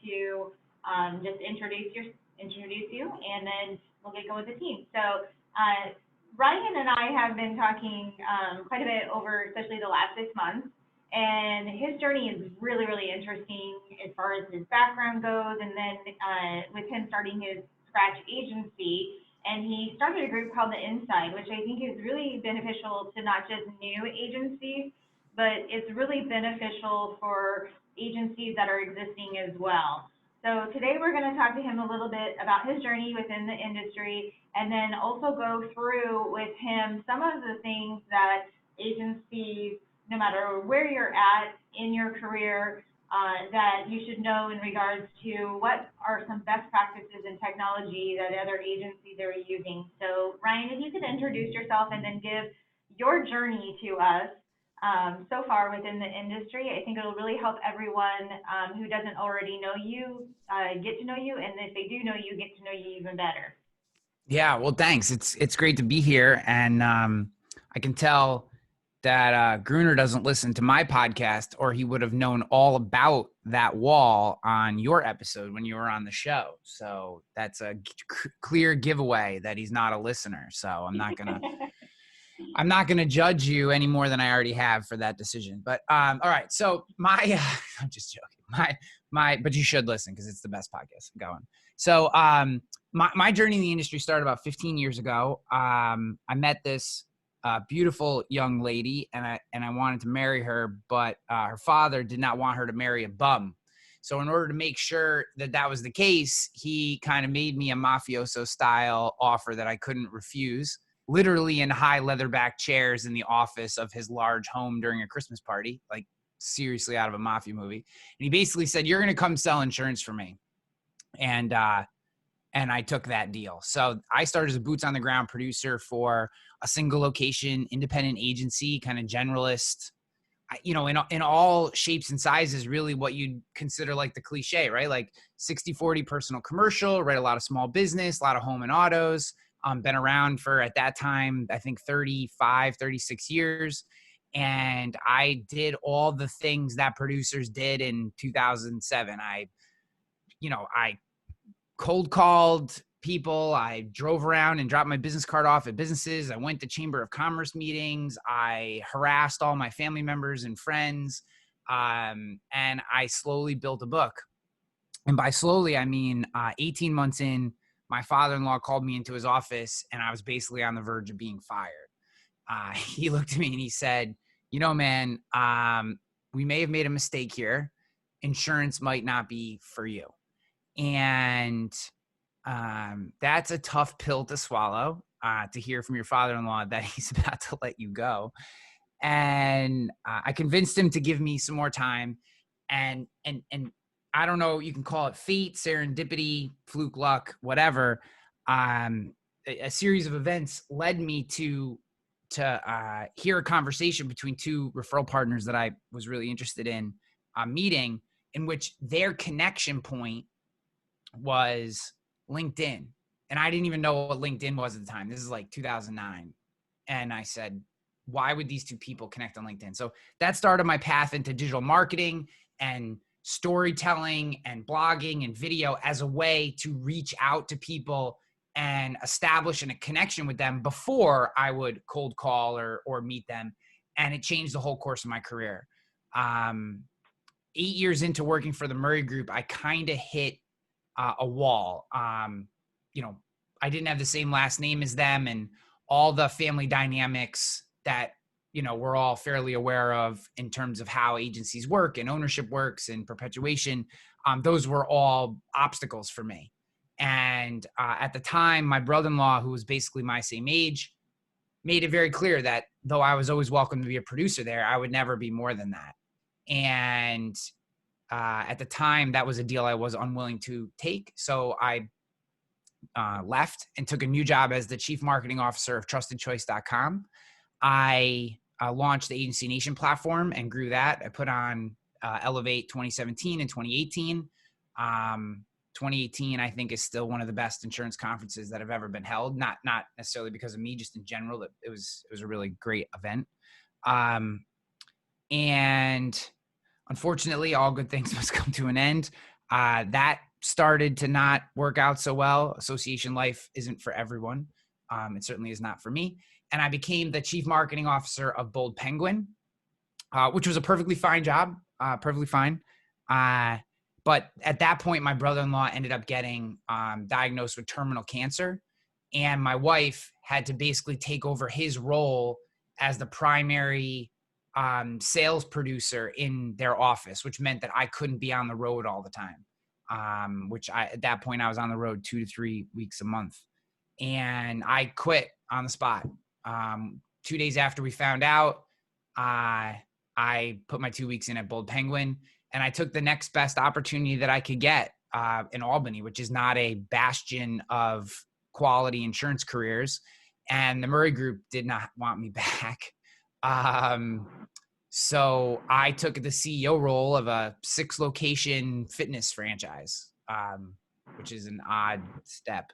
going to just introduce you, and then we'll get going with the team. So Ryan and I have been talking quite a bit over, especially the last 6 months, and his journey is really, really interesting as far as his background goes, and then with him starting his scratch agency, and he started a group called The Inside, which I think is really beneficial to not just new agencies, but it's really beneficial for agencies that are existing as well. So today we're going to talk to him a little bit about his journey within the industry, and then also go through with him some of the things that agencies, no matter where you're at in your career, that you should know in regards to what are some best practices in technology that other agencies are using. So Ryan, if you could introduce yourself and then give your journey to us so far within the industry, I think it'll really help everyone who doesn't already know you get to know you, and if they do know you, get to know you even better. Yeah, well, thanks. It's great to be here, and I can tell that Gruner doesn't listen to my podcast, or he would have known all about that wall on your episode when you were on the show. So that's a clear giveaway that he's not a listener. So I'm not gonna judge you any more than I already have for that decision. But all right. So I'm just joking. But you should listen because it's the best podcast going. So my journey in the industry started about 15 years ago. I met this beautiful young lady, and I wanted to marry her, but her father did not want her to marry a bum. So in order to make sure that that was the case, he kind of made me a mafioso style offer that I couldn't refuse, literally in high leatherback chairs in the office of his large home during a Christmas party, like seriously out of a mafia movie. And he basically said, "You're going to come sell insurance for me." And I took that deal. So I started as a boots on the ground producer for a single location, independent agency, kind of generalist, in all shapes and sizes, really what you'd consider like the cliche, right? Like 60-40 personal commercial, right? A lot of small business, a lot of home and autos. Been around for, at that time, I think 35, 36 years. And I did all the things that producers did in 2007. I cold called people. I drove around and dropped my business card off at businesses. I went to Chamber of Commerce meetings. I harassed all my family members and friends. And I slowly built a book. And by slowly, I mean 18 months in, my father-in-law called me into his office, and I was basically on the verge of being fired. He looked at me and he said, "Man, we may have made a mistake here. Insurance might not be for you." And that's a tough pill to swallow, to hear from your father-in-law that he's about to let you go. And I convinced him to give me some more time. And I don't know, you can call it fate, serendipity, fluke, luck, whatever. A series of events led me to hear a conversation between two referral partners that I was really interested in meeting, in which their connection point was LinkedIn. And I didn't even know what LinkedIn was at the time. This is like 2009. And I said, why would these two people connect on LinkedIn? So that started my path into digital marketing and storytelling and blogging and video as a way to reach out to people and establish a connection with them before I would cold call or meet them. And it changed the whole course of my career. 8 years into working for the Murray Group, I kind of hit a wall. I didn't have the same last name as them, and all the family dynamics that, we're all fairly aware of in terms of how agencies work and ownership works and perpetuation. Those were all obstacles for me. And at the time, my brother-in-law, who was basically my same age, made it very clear that though I was always welcome to be a producer there, I would never be more than that. And at the time, that was a deal I was unwilling to take. So I left and took a new job as the chief marketing officer of trustedchoice.com. I launched the Agency Nation platform and grew that. I put on Elevate 2017 and 2018. 2018, I think, is still one of the best insurance conferences that have ever been held. Not necessarily because of me, just in general. It was a really great event. And unfortunately, all good things must come to an end. That started to not work out so well. Association life isn't for everyone. It certainly is not for me. And I became the chief marketing officer of Bold Penguin, which was a perfectly fine job, perfectly fine. But at that point, my brother-in-law ended up getting diagnosed with terminal cancer. And my wife had to basically take over his role as the primary sales producer in their office, which meant that I couldn't be on the road all the time. At that point, I was on the road 2 to 3 weeks a month. And I quit on the spot. 2 days after we found out, I put my 2 weeks in at Bold Penguin, and I took the next best opportunity that I could get in Albany, which is not a bastion of quality insurance careers. And the Murray Group did not want me back. So I took the CEO role of a 6-location fitness franchise, which is an odd step.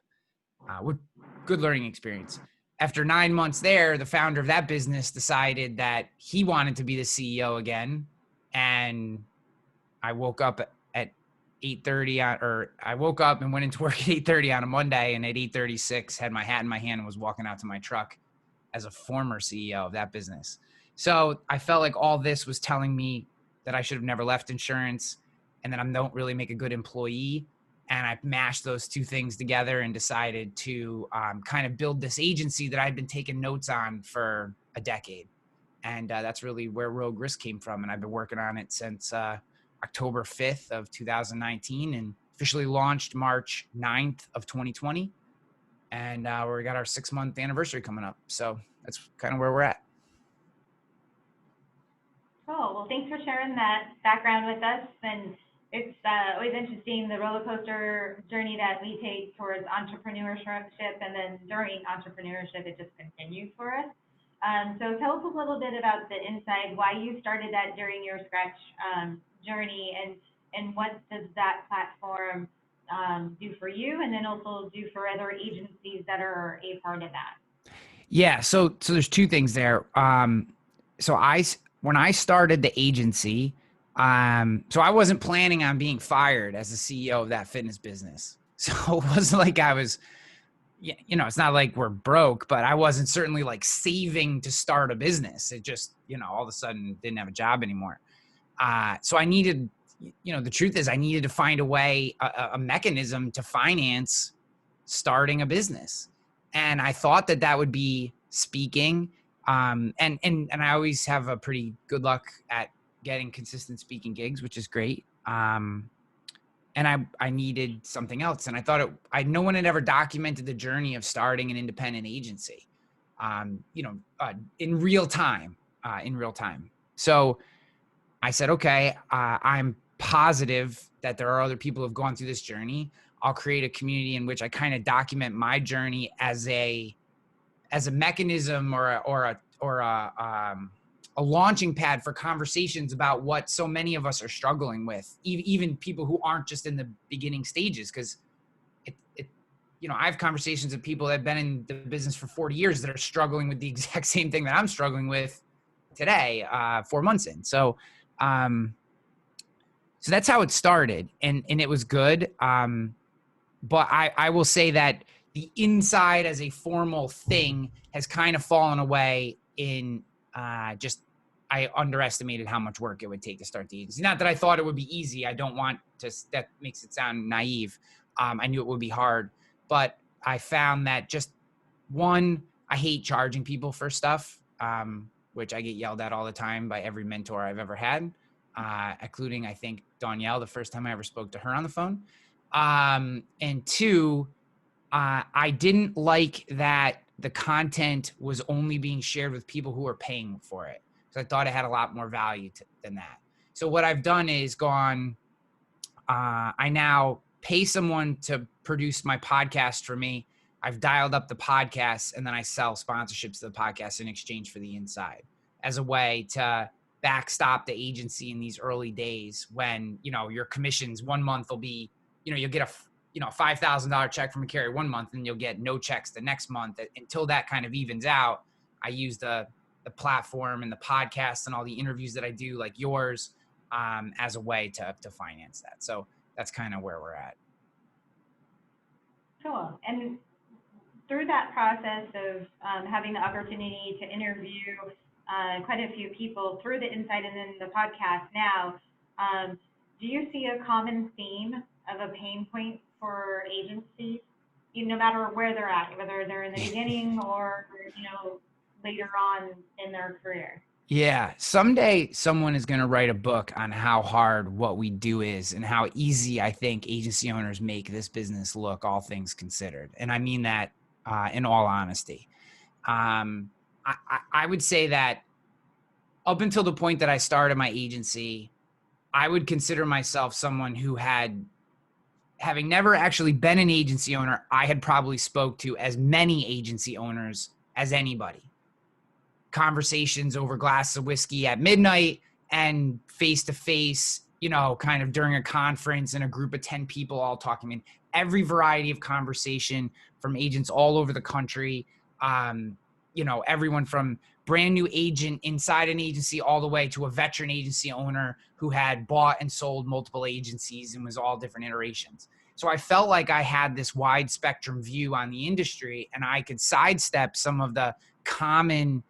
With good learning experience. After 9 months there, the founder of that business decided that he wanted to be the CEO again. And I woke up at 8:30 I woke up and went into work at 8:30 on a Monday, and at 8:36 had my hat in my hand and was walking out to my truck as a former CEO of that business. So I felt like all this was telling me that I should have never left insurance and that I don't really make a good employee. And I mashed those two things together and decided to kind of build this agency that I'd been taking notes on for a decade. And that's really where Rogue Risk came from. And I've been working on it since October 5th of 2019 and officially launched March 9th of 2020. And we got our 6-month anniversary coming up. So that's kind of where we're at. Cool. Well, thanks for sharing that background with us. And it's always interesting, the roller coaster journey that we take towards entrepreneurship, and then during entrepreneurship, it just continues for us. So tell us a little bit about the inside, why you started that during your Scratch journey, and what does that platform do for you, and then also do for other agencies that are a part of that? Yeah, so there's two things there. When I started the agency, so I wasn't planning on being fired as the CEO of that fitness business. So it wasn't like I was, it's not like we're broke, but I wasn't certainly like saving to start a business. It just, all of a sudden didn't have a job anymore. So I needed, the truth is I needed to find a way, a mechanism to finance starting a business. And I thought that would be speaking. And I always have a pretty good luck at getting consistent speaking gigs, which is great. And I needed something else. And I thought no one had ever documented the journey of starting an independent agency, in real time. So I said, okay, I'm positive that there are other people who have gone through this journey. I'll create a community in which I kind of document my journey as a mechanism or a launching pad for conversations about what so many of us are struggling with, even people who aren't just in the beginning stages. Because I have conversations with people that have been in the business for 40 years that are struggling with the exact same thing that I'm struggling with today, 4 months in. So that's how it started, and it was good. But I will say that the inside as a formal thing has kind of fallen away in I underestimated how much work it would take to start the agency. Not that I thought it would be easy. I don't want to, that makes it sound naive. I knew it would be hard, but I found that just one, I hate charging people for stuff, which I get yelled at all the time by every mentor I've ever had, including, I think, Danielle, the first time I ever spoke to her on the phone. And two, I didn't like that the content was only being shared with people who were paying for it. So I thought it had a lot more value than that. So what I've done is I now pay someone to produce my podcast for me. I've dialed up the podcast, and then I sell sponsorships to the podcast in exchange for the inside as a way to backstop the agency in these early days when, your commissions 1 month will be, you'll get a $5,000 check from a carrier 1 month, and you'll get no checks the next month. Until that kind of evens out, I use the platform and the podcast and all the interviews that I do, like yours, as a way to finance that. So that's kind of where we're at. Cool. And through that process of having the opportunity to interview quite a few people through the Insight and then the podcast now, do you see a common theme of a pain point for agencies, no matter where they're at, whether they're in the beginning or, later on in their career? Yeah, someday someone is going to write a book on how hard what we do is and how easy I think agency owners make this business look, all things considered. And I mean that in all honesty. I would say that up until the point that I started my agency, I would consider myself someone who having never actually been an agency owner, I had probably spoke to as many agency owners as anybody. Conversations over glasses of whiskey at midnight and face to face, kind of during a conference and a group of 10 people all talking. I mean, every variety of conversation from agents all over the country. Everyone from brand new agent inside an agency all the way to a veteran agency owner who had bought and sold multiple agencies and was all different iterations. So I felt like I had this wide spectrum view on the industry, and I could sidestep some of the common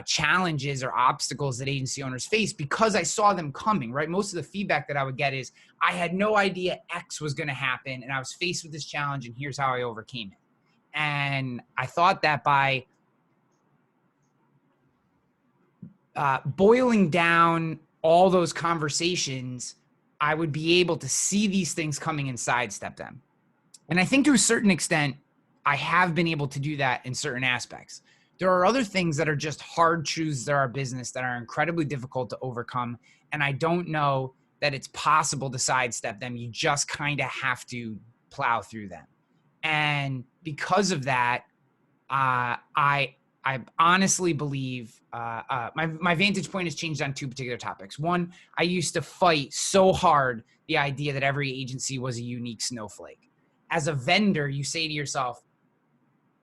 challenges or obstacles that agency owners face because I saw them coming, right? Most of the feedback that I would get is I had no idea X was going to happen and I was faced with this challenge and here's how I overcame it. And I thought that by boiling down all those conversations, I would be able to see these things coming and sidestep them. And I think to a certain extent, I have been able to do that in certain aspects. There are other things that are just hard truths that are business that are incredibly difficult to overcome. And I don't know that it's possible to sidestep them. You just kind of have to plow through them. And because of that, I honestly believe my vantage point has changed on two particular topics. One, I used to fight so hard the idea that every agency was a unique snowflake. As a vendor, you say to yourself,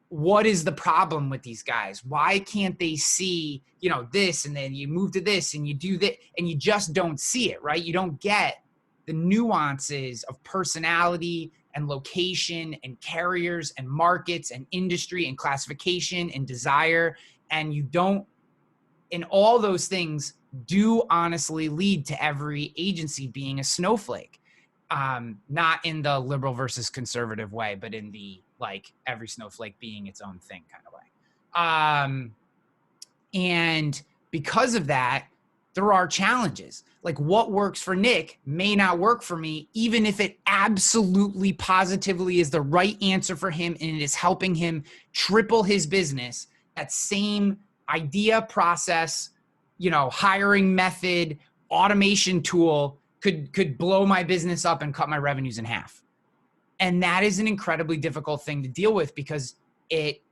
what is the problem with these guys? Why can't they see, this, and then you move to this and you do that and you just don't see it, right? You don't get the nuances of personality and location and carriers and markets and industry and classification and desire. And and all those things do honestly lead to every agency being a snowflake. Not in the liberal versus conservative way, but in the every snowflake being its own thing kind of way. And because of that, there are challenges. Like what works for Nick may not work for me, even if it absolutely positively is the right answer for him and it is helping him triple his business. That same idea, process, hiring method, automation tool could blow my business up and cut my revenues in half. And that is an incredibly difficult thing to deal with because it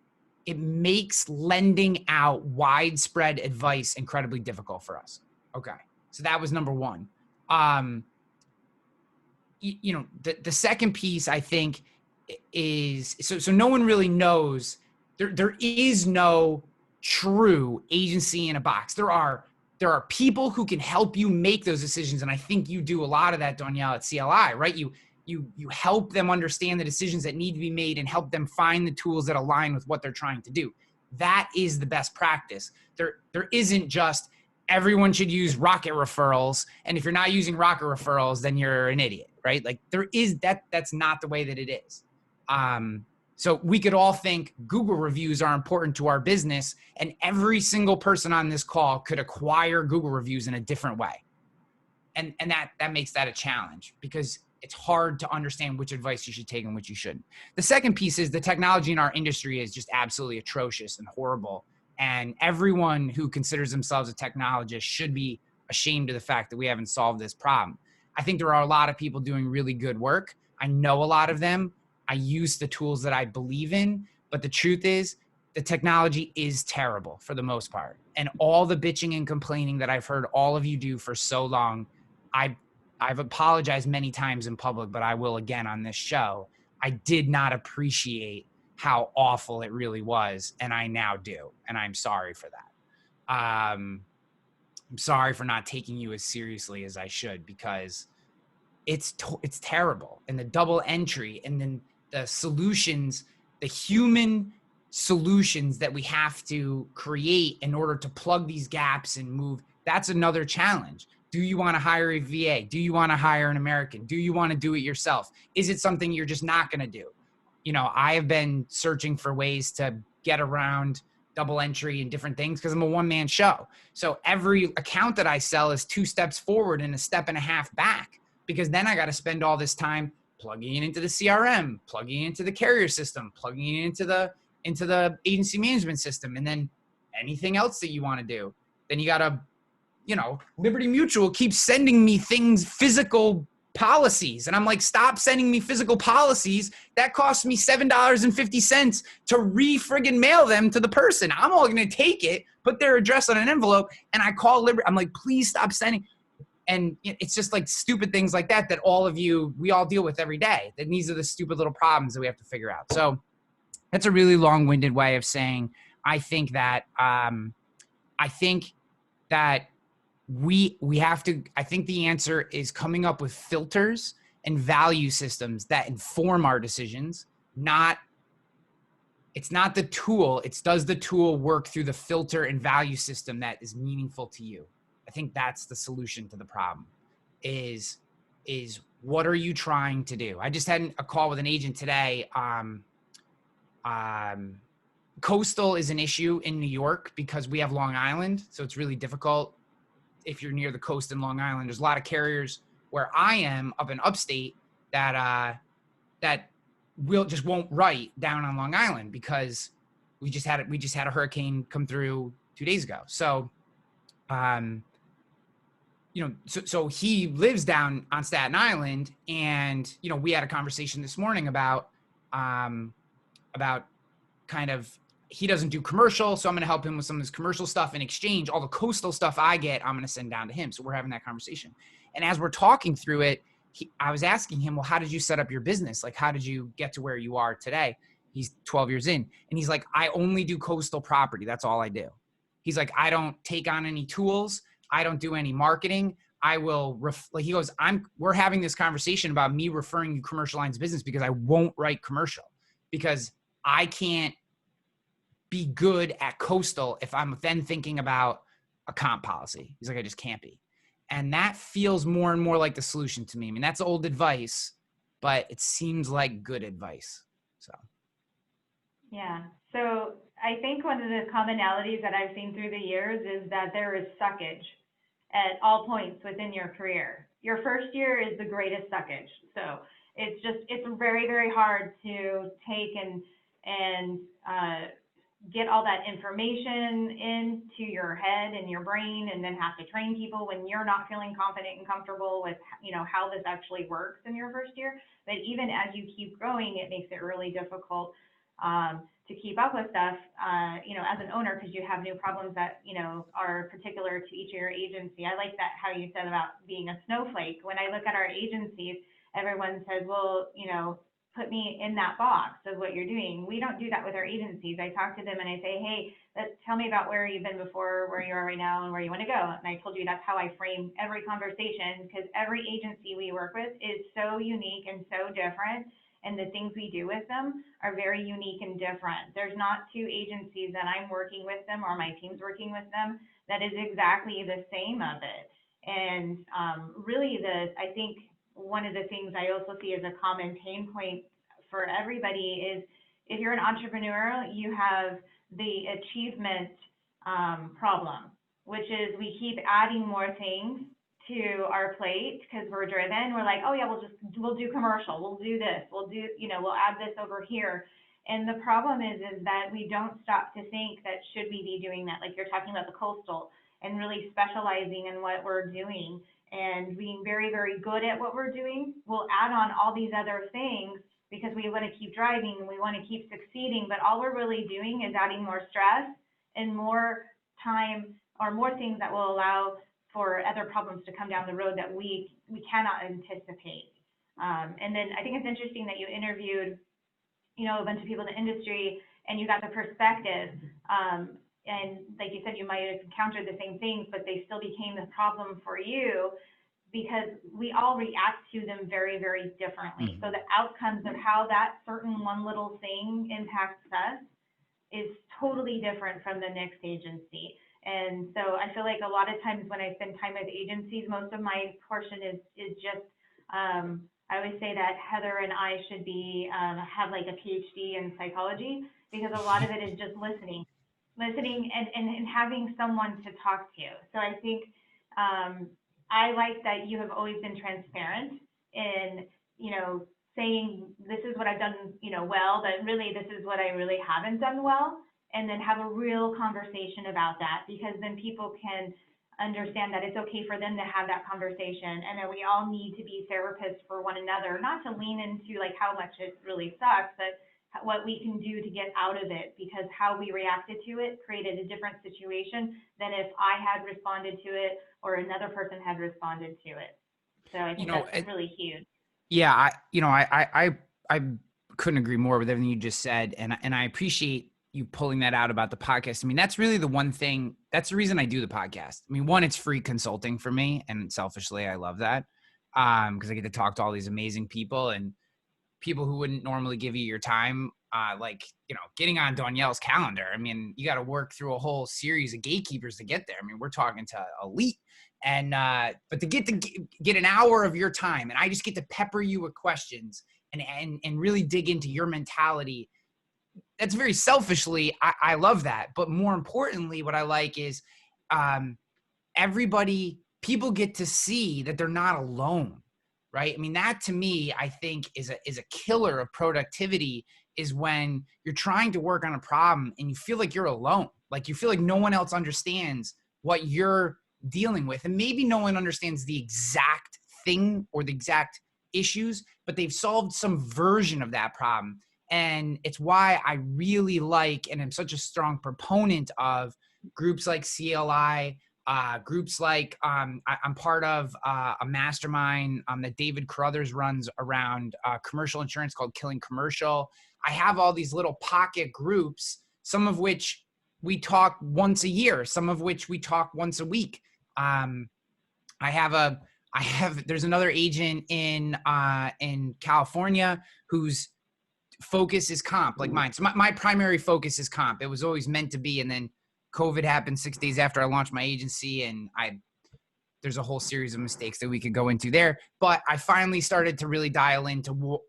makes lending out widespread advice incredibly difficult for us. Okay. So that was number one. The second piece I think is, so no one really knows, there is no true agency in a box. There are people who can help you make those decisions. And I think you do a lot of that, Danielle, at CLI, right? You help them understand the decisions that need to be made and help them find the tools that align with what they're trying to do. That is the best practice. There isn't just everyone should use rocket referrals. And if you're not using rocket referrals, then you're an idiot, right? Like that's not the way that it is. So we could all think Google reviews are important to our business, and every single person on this call could acquire Google reviews in a different way. And that makes that a challenge because it's hard to understand which advice you should take and which you shouldn't. The second piece is the technology in our industry is just absolutely atrocious and horrible. And everyone who considers themselves a technologist should be ashamed of the fact that we haven't solved this problem. I think there are a lot of people doing really good work. I know a lot of them. I use the tools that I believe in, but the truth is the technology is terrible for the most part. And all the bitching and complaining that I've heard all of you do for so long, I've apologized many times in public, but I will again on this show. I did not appreciate how awful it really was, and I now do, and I'm sorry for that. I'm sorry for not taking you as seriously as I should, because it's terrible. And the double entry, and then the solutions, the human solutions that we have to create in order to plug these gaps and move. That's another challenge. Do you want to hire a VA? Do you want to hire an American? Do you want to do it yourself? Is it something you're just not going to do? You know, I have been searching for ways to get around double entry and different things because I'm a one-man show. So every account that I sell is 2 steps forward and a step and a half back, because then I got to spend all this time plugging it into the CRM, plugging it into the carrier system, plugging it into the agency management system, and then anything else that you want to do. Then you got to, you know, Liberty Mutual keeps sending me things, physical policies. And I'm like, stop sending me physical policies. That costs me $7.50 to friggin' mail them to the person. I'm all going to take it, put their address on an envelope, and I call Liberty. I'm like, please stop sending. And it's just like stupid things like that all of you, we all deal with every day. And these are the stupid little problems that we have to figure out. So that's a really long-winded way of saying, I think that we have to, I think the answer is coming up with filters and value systems that inform our decisions. It's not the tool. It's, does the tool work through the filter and value system that is meaningful to you? I think that's the solution to the problem is what are you trying to do? I just had a call with an agent today. Coastal is an issue in New York because we have Long Island. So it's really difficult if you're near the coast in Long Island. There's a lot of carriers where I am up in upstate that won't write down on Long Island because we just had a hurricane come through 2 days ago. So, you know, so he lives down on Staten Island, and, you know, we had a conversation this morning about kind of, he doesn't do commercial, so I'm going to help him with some of his commercial stuff. In exchange, all the coastal stuff I get, I'm going to send down to him. So we're having that conversation. And as we're talking through it, I was asking him, well, how did you set up your business? Like, how did you get to where you are today? He's 12 years in. And he's like, I only do coastal property. That's all I do. He's like, I don't take on any tools. I don't do any marketing. I will, he goes, we're having this conversation about me referring you commercial lines business because I won't write commercial because I can't be good at coastal if I'm then thinking about a comp policy. He's like, I just can't be. And that feels more and more like the solution to me. I mean, that's old advice, but it seems like good advice. So. Yeah. So I think one of the commonalities that I've seen through the years is that there is suckage at all points within your career. Your first year is the greatest suckage. So it's very, very hard to take and get all that information into your head and your brain, and then have to train people when you're not feeling confident and comfortable with, you know, how this actually works in your first year. But even as you keep growing, it makes it really difficult to keep up with stuff, you know, as an owner, because you have new problems that, you know, are particular to each of your agency. I like that how you said about being a snowflake. When I look at our agencies, everyone says, well, you know, put me in that box of what you're doing. We don't do that with our agencies. I talk to them and I say, hey, tell me about where you've been before, where you are right now, and where you want to go. And I told you that's how I frame every conversation, because every agency we work with is so unique and so different. And the things we do with them are very unique and different. There's not 2 agencies that I'm working with them or my team's working with them that is exactly the same of it. And really, I think one of the things I also see as a common pain point for everybody is, if you're an entrepreneur, you have the achievement problem, which is we keep adding more things to our plate because we're driven. We're like, oh yeah, we'll do commercial, we'll do this, we'll add this over here. And the problem is that we don't stop to think that should we be doing that? Like you're talking about the coastal, and really specializing in what we're doing and being very, very good at what we're doing. We'll add on all these other things because we want to keep driving and we want to keep succeeding, but all we're really doing is adding more stress and more time or more things that will allow for other problems to come down the road that we cannot anticipate. And then I think it's interesting that you interviewed, you know, a bunch of people in the industry and you got the perspective. And like you said, you might have encountered the same things, but they still became the problem for you. because we all react to them very, very differently. Mhm. So the outcomes of how that certain one little thing impacts us is totally different from the next agency. And so I feel like a lot of times when I spend time with agencies, most of my portion is just, I always say that Heather and I should be, have like a PhD in psychology, because a lot of it is just listening and having someone to talk to. So I think, I like that you have always been transparent in, you know, saying this is what I've done, well, but really this is what I really haven't done well, and then have a real conversation about that, because then people can understand that it's okay for them to have that conversation, and that we all need to be therapists for one another, not to lean into like how much it really sucks, but what we can do to get out of it, because how we reacted to it created a different situation than if I had responded to it or another person had responded to it. So I You think know, that's really huge. yeah, I couldn't agree more with everything you just said, and I appreciate you pulling that out about the podcast. I mean, that's really the one thing. That's the reason I do the podcast. I mean, one, it's free consulting for me, and selfishly, I love that because I get to talk to all these amazing people and people who wouldn't normally give you your time. Like, getting on Danielle's calendar. I mean, you got to work through a whole series of gatekeepers to get there. I mean, we're talking to elite. And but to get an hour of your time, and I just get to pepper you with questions and really dig into your mentality. That's very selfishly, I love that. But more importantly, what I like is um, people get to see that they're not alone, right? I mean, that to me, I think is a killer of productivity, is when you're trying to work on a problem and you feel like you're alone. Like you feel like no one else understands what you're dealing with. And maybe no one understands the exact thing or the exact issues, but they've solved some version of that problem. And it's why I really like and am such a strong proponent of groups like CLI, groups like I'm part of a mastermind that David Carruthers runs around commercial insurance called Killing Commercial. I have all these little pocket groups, some of which we talk once a year, some of which we talk once a week. Um, there's another agent in California whose focus is comp, like mine. So my primary focus is comp. It was always meant to be, and then COVID happened 6 days after I launched my agency, and there's a whole series of mistakes that we could go into there. But I finally started to really dial into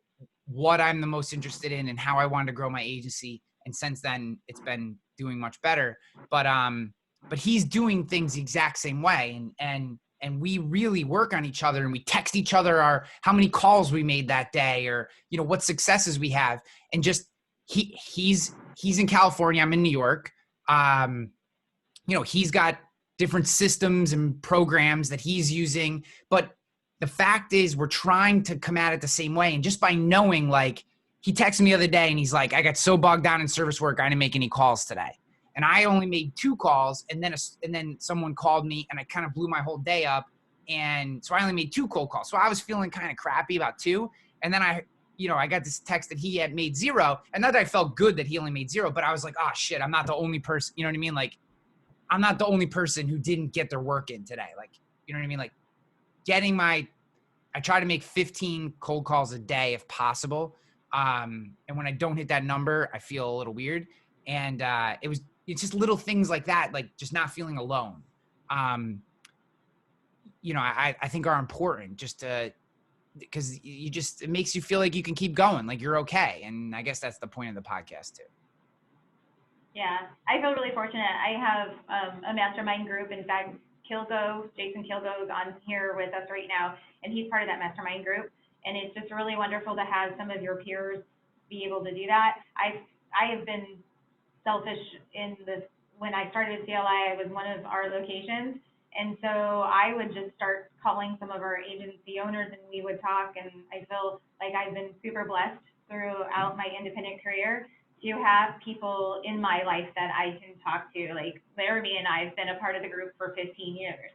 what I'm the most interested in and how I wanted to grow my agency. And since then, it's been doing much better. But he's doing things the exact same way, and we really work on each other, and we text each other how many calls we made that day, or what successes we have. And just he's in California, I'm in New York. He's got different systems and programs that he's using, but the fact is we're trying to come at it the same way. And just by knowing, like, he texted me the other day and he's like, I got so bogged down in service work, I didn't make any calls today. And I only made 2 calls, and then someone called me, and I kind of blew my whole day up. And so I only made 2 cold calls. So I was feeling kind of crappy about 2. And then I got this text that he had made 0. And not that I felt good that he only made 0, but I was like, oh shit, I'm not the only person, you know what I mean? Like, I'm not the only person who didn't get their work in today. Like, you know what I mean? Like, I try to make 15 cold calls a day if possible. And when I don't hit that number, I feel a little weird. And it's just little things like that, like just not feeling alone. I think are important, just because it makes you feel like you can keep going, like you're okay. And I guess that's the point of the podcast too. Yeah, I feel really fortunate. I have a mastermind group. In fact, Jason Kilgo is on here with us right now, and he's part of that mastermind group. And it's just really wonderful to have some of your peers be able to do that. I have been selfish in this. When I started CLI, I was one of our locations, and so I would just start calling some of our agency owners, and we would talk. And I feel like I've been super blessed throughout my independent career to have people in my life that I can talk to. Like Laramie and I have been a part of the group for 15 years.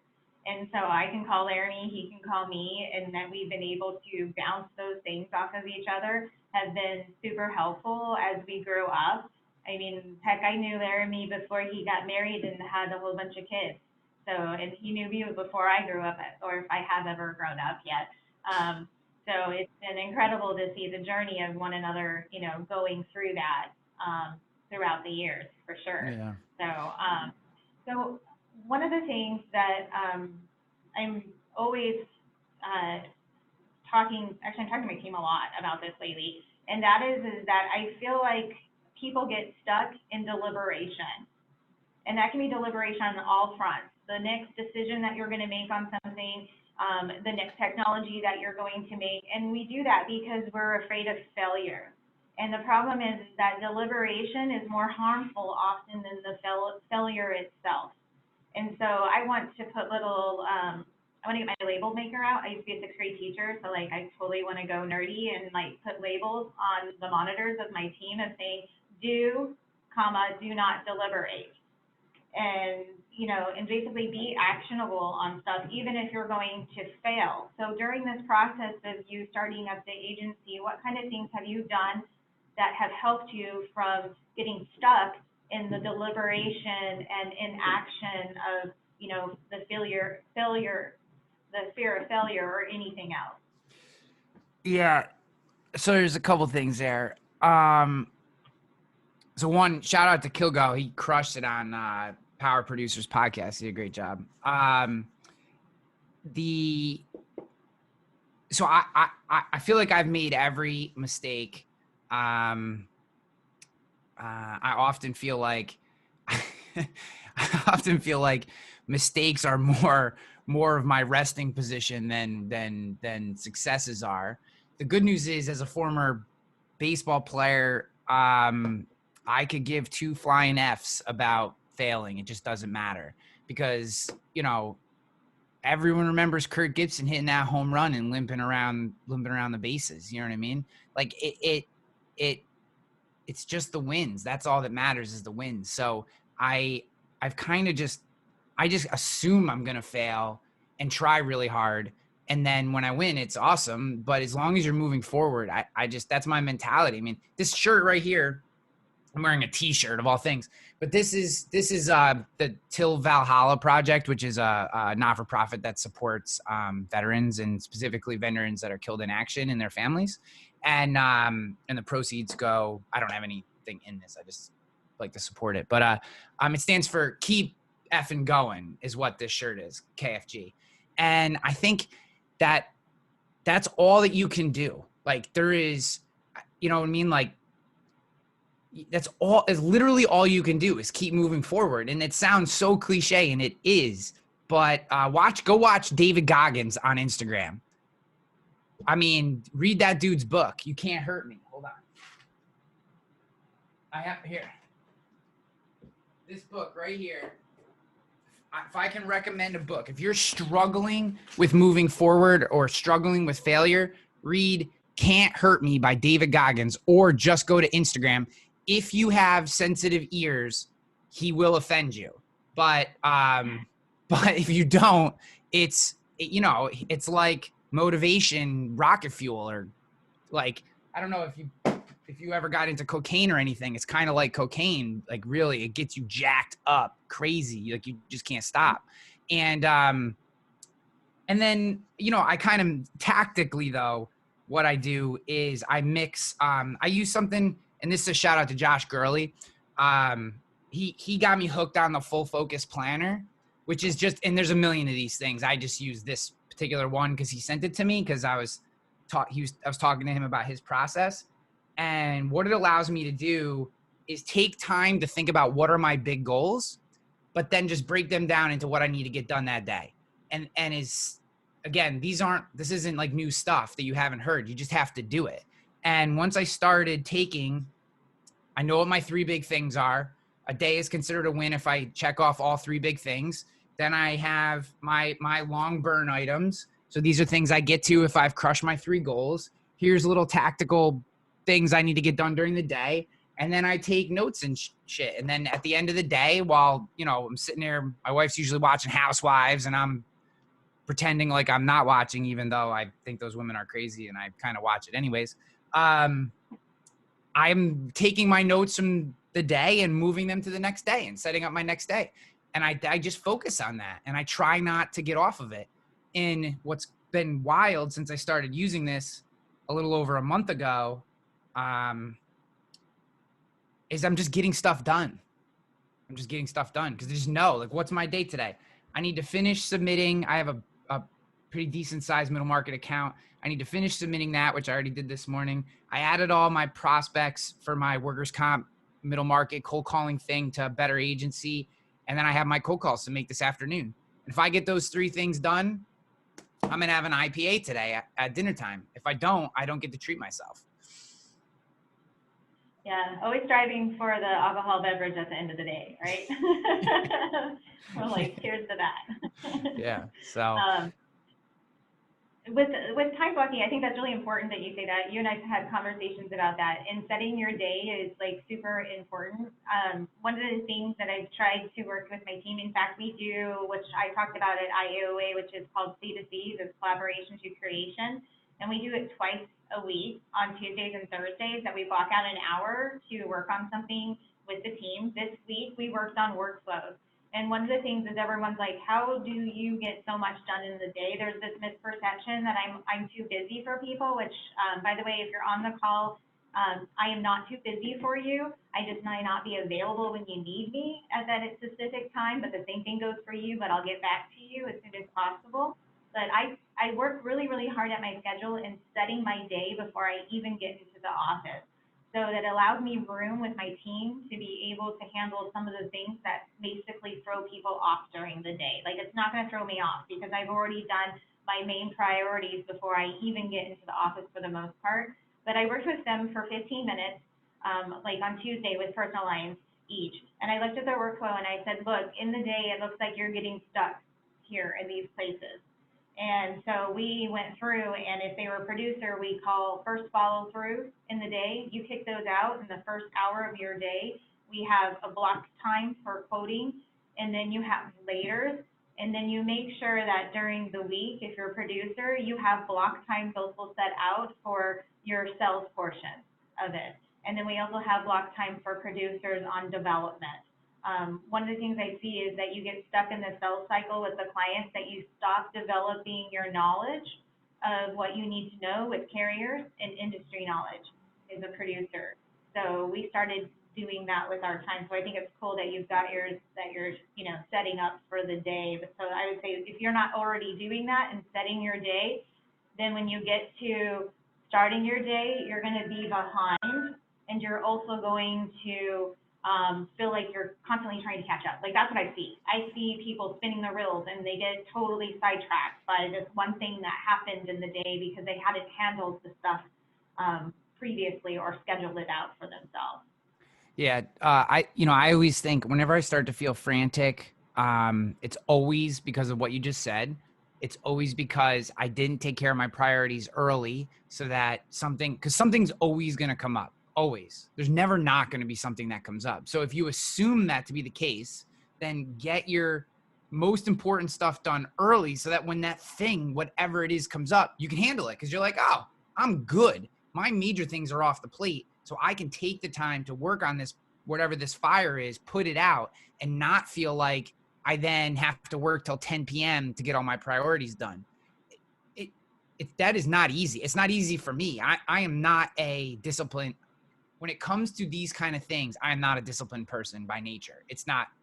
And so I can call Laramie, he can call me, and that we've been able to bounce those things off of each other has been super helpful as we grow up. I mean, heck, I knew Laramie before he got married and had a whole bunch of kids. So, and he knew me before I grew up, or if I have ever grown up yet. So it's been incredible to see the journey of one another, going through that throughout the years, for sure. Yeah. So one of the things that I'm always uh, I'm talking to my team a lot about this lately, and that is that I feel like people get stuck in deliberation, and that can be deliberation on all fronts. The next decision that you're going to make on something, the next technology that you're going to make, and we do that because we're afraid of failure. And the problem is that deliberation is more harmful often than the failure itself. And so I want to put I want to get my label maker out. I used to be a sixth grade teacher, so like I totally want to go nerdy and like put labels on the monitors of my team of saying, do, comma, do not deliberate. And, and basically be actionable on stuff, even if you're going to fail. So during this process of you starting up the agency, what kind of things have you done that have helped you from getting stuck in the deliberation and inaction of, the the fear of failure or anything else? Yeah. So there's a couple things there. So one, shout out to Kilgo. He crushed it on Power Producers podcast. He did a great job. So I feel like I've made every mistake. I often feel like mistakes are more of my resting position than successes are. The good news is, as a former baseball player, I could give two flying Fs about failing. It just doesn't matter because, everyone remembers Kurt Gibson hitting that home run and limping around the bases. You know what I mean? Like it's just the wins. That's all that matters, is the wins. So I just assume I'm going to fail and try really hard. And then when I win, it's awesome. But as long as you're moving forward, that's my mentality. I mean, this shirt right here, I'm wearing a t-shirt of all things, but this is the Till Valhalla Project, which is a not-for-profit that supports veterans, and specifically veterans that are killed in action and their families. And the proceeds go, I don't have anything in this. I just like to support it. But it stands for Keep Effing Going is what this shirt is, KFG. And I think that that's all that you can do. Like there is, you know what I mean? Like, that's all, is literally all you can do is keep moving forward. And it sounds so cliche, and it is, but go watch David Goggins on Instagram. I mean, read that dude's book. You Can't Hurt Me. Hold on. I have here. This book right here. If I can recommend a book, if you're struggling with moving forward or struggling with failure, read Can't Hurt Me by David Goggins, or just go to Instagram. If you have sensitive ears, he will offend you. But if you don't, it's like motivation, rocket fuel, or like, I don't know if you ever got into cocaine or anything. It's kind of like cocaine. Like really, it gets you jacked up, crazy. Like you just can't stop. And then, I kind of tactically though, what I do is I mix, I use something. And this is a shout out to Josh Gurley. He got me hooked on the Full Focus Planner, which is just, and there's a million of these things. I just use this particular one because he sent it to me because I was talking to him about his process. And what it allows me to do is take time to think about what are my big goals, but then just break them down into what I need to get done that day. And is, again, this isn't like new stuff that you haven't heard. You just have to do it. And once I started I know what my three big things are. A day is considered a win if I check off all three big things. Then I have my long burn items. So these are things I get to if I've crushed my three goals. Here's little tactical things I need to get done during the day. And then I take notes and shit. And then at the end of the day, while, I'm sitting there, my wife's usually watching Housewives and I'm pretending like I'm not watching, even though I think those women are crazy and I kind of watch it anyways. I'm taking my notes from the day and moving them to the next day and setting up my next day. And I just focus on that, and I try not to get off of it. And what's been wild since I started using this a little over a month ago, is I'm just getting stuff done. I'm just getting stuff done because I just know, like, what's my day today? I need to finish submitting. I have a pretty decent sized middle market account. I need to finish submitting that, which I already did this morning. I added all my prospects for my workers' comp middle market cold calling thing to a better agency. And then I have my cold calls to make this afternoon. And if I get those 3 things done, I'm going to have an IPA today at dinner time. If I don't get to treat myself. Yeah, always striving for the alcohol beverage at the end of the day, right? We're like, cheers to that. Yeah. So with time blocking, I think that's really important that you say that. You and I had conversations about that, and setting your day is like super important. One of the things that I've tried to work with my team, in fact, we do, which I talked about at IAOA, which is called C2C, this collaboration to creation, and we do it twice a week on Tuesdays and Thursdays, that we block out an hour to work on something with the team. This week we worked on workflows. And one of the things is everyone's like, how do you get so much done in the day? There's this misperception that I'm too busy for people, which, by the way, if you're on the call, I am not too busy for you. I just might not be available when you need me at that specific time, but the same thing goes for you, but I'll get back to you as soon as possible. But I work really, really hard at my schedule and setting my day before I even get into the office. So that allows me room with my team to be able to handle some of the things that basically throw people off during the day. Like, it's not going to throw me off because I've already done my main priorities before I even get into the office for the most part. But I worked with them for 15 minutes, like on Tuesday with personal lines each. And I looked at their workflow and I said, look, in the day, it looks like you're getting stuck here in these places. And so we went through, and if they were a producer, we call first follow through in the day. You kick those out in the first hour of your day. We have a blocked time for quoting, and then you have laters, and then you make sure that during the week, if you're a producer, you have block times also set out for your sales portion of it. And then we also have block time for producers on development. One of the things I see is that you get stuck in the sales cycle with the clients, that you stop developing your knowledge of what you need to know with carriers and industry knowledge as a producer. So we started doing that with our time. So I think it's cool that you've got yours, that you're, setting up for the day. So I would say if you're not already doing that and setting your day, then when you get to starting your day, you're going to be behind, and you're also going to feel like you're constantly trying to catch up. Like, that's what I see. I see people spinning their reels and they get totally sidetracked by this one thing that happened in the day because they hadn't handled the stuff previously or scheduled it out for themselves. Yeah. I always think whenever I start to feel frantic, it's always because of what you just said. It's always because I didn't take care of my priorities early, so that because something's always going to come up. Always. There's never not going to be something that comes up. So if you assume that to be the case, then get your most important stuff done early so that when that thing, whatever it is, comes up, you can handle it because you're like, oh, I'm good. My major things are off the plate, so I can take the time to work on this, whatever this fire is, put it out, and not feel like I then have to work till 10 p.m. to get all my priorities done. That is not easy. It's not easy for me. I am not a disciplined. When it comes to these kind of things, I am not a disciplined person by nature.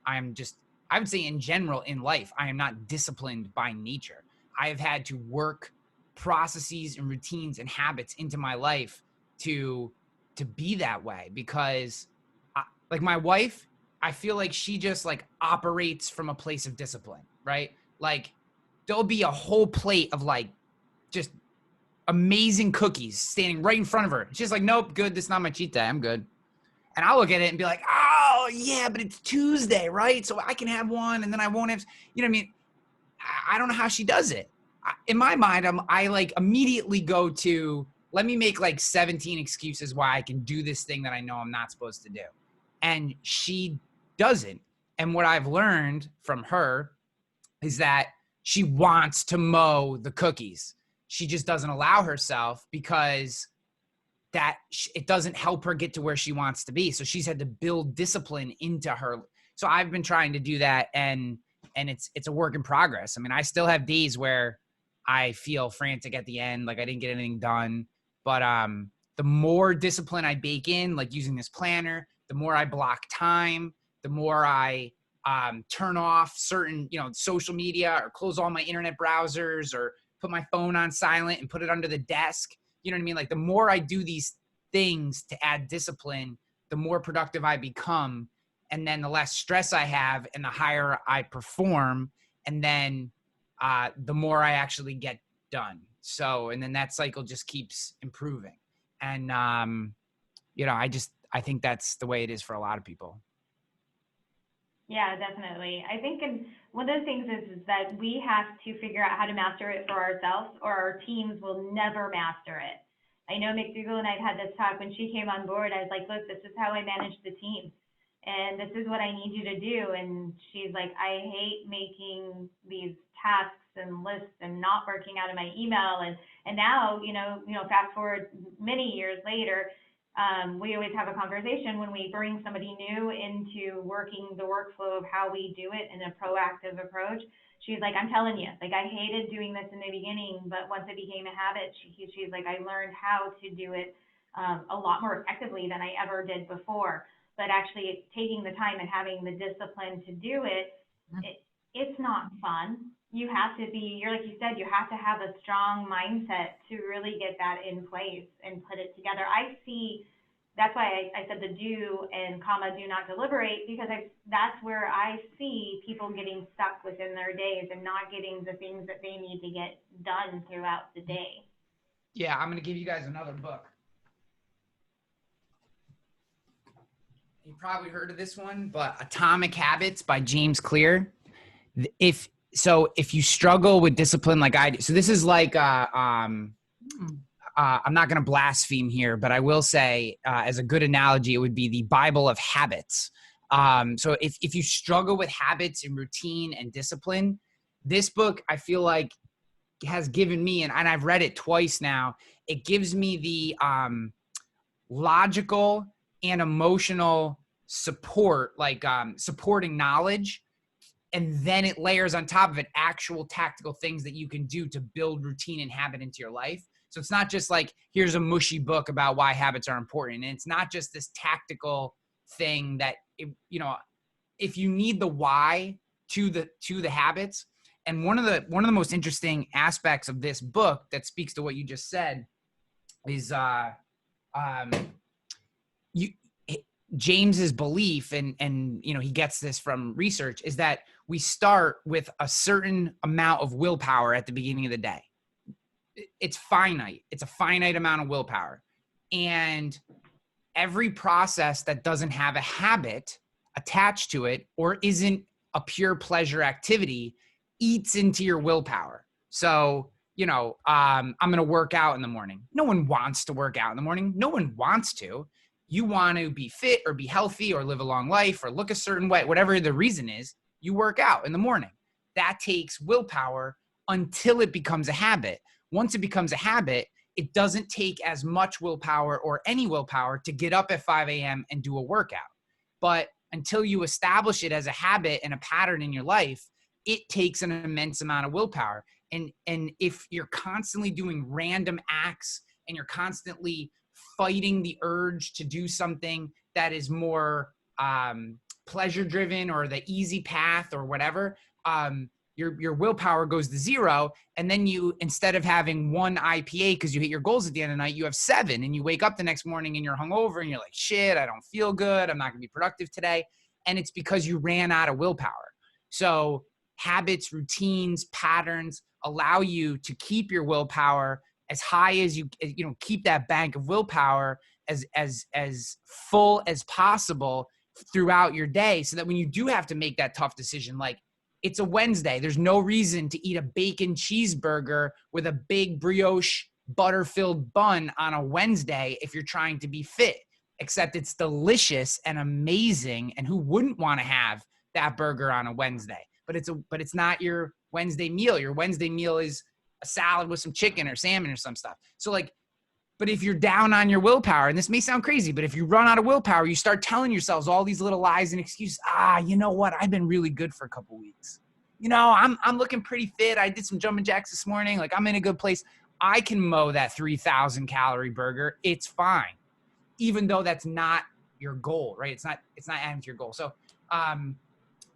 I would say in general in life, I am not disciplined by nature. I have had to work processes and routines and habits into my life to be that way because like my wife, I feel like she just like operates from a place of discipline, right? Like there'll be a whole plate of like just amazing cookies standing right in front of her. She's like, nope, good. This is not my cheat day. I'm good. And I'll look at it and be like, oh yeah, but it's Tuesday, right? So I can have one and then I won't have, you know what I mean? I don't know how she does it. In my mind, I like immediately go to, let me make like 17 excuses why I can do this thing that I know I'm not supposed to do. And she doesn't. And what I've learned from her is that she wants to mow the cookies. She just doesn't allow herself because it doesn't help her get to where she wants to be. So she's had to build discipline into her. So I've been trying to do that, and it's a work in progress. I mean, I still have days where I feel frantic at the end, like I didn't get anything done. But the more discipline I bake in, like using this planner, the more I block time, the more I turn off certain, social media, or close all my internet browsers, or put my phone on silent and put it under the desk. You know what I mean? Like, the more I do these things to add discipline, the more productive I become. And then the less stress I have and the higher I perform. And then the more I actually get done. So, and then that cycle just keeps improving. And, I think that's the way it is for a lot of people. Yeah, definitely. I think one of the things is that we have to figure out how to master it for ourselves, or our teams will never master it. I know McDougall and I've had this talk when she came on board. I was like, look, this is how I manage the team, and this is what I need you to do. And she's like, I hate making these tasks and lists and not working out of my email. And now, fast forward many years later, we always have a conversation when we bring somebody new into working the workflow of how we do it in a proactive approach. She's like, I'm telling you, like, I hated doing this in the beginning, but once it became a habit, she's like, I learned how to do it a lot more effectively than I ever did before. But actually taking the time and having the discipline to do it's not fun. You have to be, like you said, you have to have a strong mindset to really get that in place and put it together. That's why I said the do and do not deliberate, because that's where I see people getting stuck within their days and not getting the things that they need to get done throughout the day. Yeah, I'm going to give you guys another book. You probably heard of this one, but Atomic Habits by James Clear. If you struggle with discipline like I do, so this is like, I'm not going to blaspheme here, but I will say, as a good analogy, it would be the Bible of habits. So if you struggle with habits and routine and discipline, this book, I feel like, has given me, and I've read it twice now, it gives me the logical and emotional support, like supporting knowledge. And then it layers on top of it actual tactical things that you can do to build routine and habit into your life. So it's not just like, here's a mushy book about why habits are important. And it's not just this tactical thing that, if you need the why to the habits. And one of the most interesting aspects of this book that speaks to what you just said is James's belief, and he gets this from research, is that we start with a certain amount of willpower at the beginning of the day. It's finite. It's a finite amount of willpower. And every process that doesn't have a habit attached to it, or isn't a pure pleasure activity, eats into your willpower. So, I'm going to work out in the morning. No one wants to work out in the morning. No one wants to. You want to be fit or be healthy or live a long life or look a certain way, whatever the reason is, you work out in the morning. That takes willpower until it becomes a habit. Once it becomes a habit, it doesn't take as much willpower or any willpower to get up at 5 a.m. and do a workout. But until you establish it as a habit and a pattern in your life, it takes an immense amount of willpower. And if you're constantly doing random acts and you're constantly fighting the urge to do something that is more pleasure driven or the easy path or whatever, your willpower goes to zero. And then you, instead of having one IPA because you hit your goals at the end of the night, you have 7, and you wake up the next morning and you're hungover and you're like, shit, I don't feel good. I'm not gonna be productive today. And it's because you ran out of willpower. So habits, routines, patterns allow you to keep your willpower as high as you keep that bank of willpower as full as possible throughout your day, so that when you do have to make that tough decision, like it's a Wednesday, there's no reason to eat a bacon cheeseburger with a big brioche butter-filled bun on a Wednesday if you're trying to be fit, except it's delicious and amazing, and who wouldn't want to have that burger on a Wednesday? But it's not your Wednesday meal. Your Wednesday meal is a salad with some chicken or salmon or some stuff. So like, But if you're down on your willpower, and this may sound crazy, but if you run out of willpower, you start telling yourselves all these little lies and excuses. You know what? I've been really good for a couple weeks. You know, I'm looking pretty fit. I did some jumping jacks this morning. Like, I'm in a good place. I can mow that 3,000 calorie burger. It's fine. Even though that's not your goal, right? It's not adding to your goal. So, I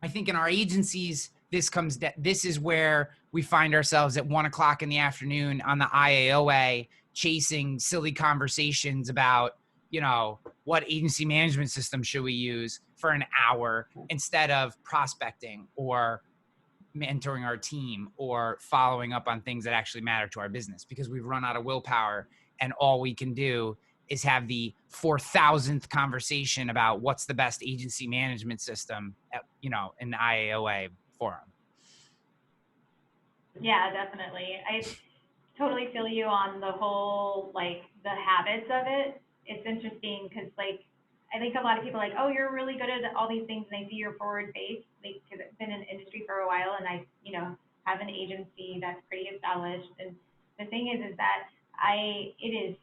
think in our agencies, this is where we find ourselves at 1 o'clock in the afternoon on the IAOA chasing silly conversations about, you know, what agency management system should we use for an hour instead of prospecting or mentoring our team or following up on things that actually matter to our business, because we've run out of willpower and all we can do is have the 4,000th conversation about what's the best agency management system at, you know, in the IAOA forum. Yeah, definitely. I totally feel you on the whole, like, the habits of it. It's interesting because, like, I think a lot of people are like, oh, you're really good at all these things, and I see you're forward based, like, because I've been in the industry for a while, and I, you know, have an agency that's pretty established. And the thing is that it is,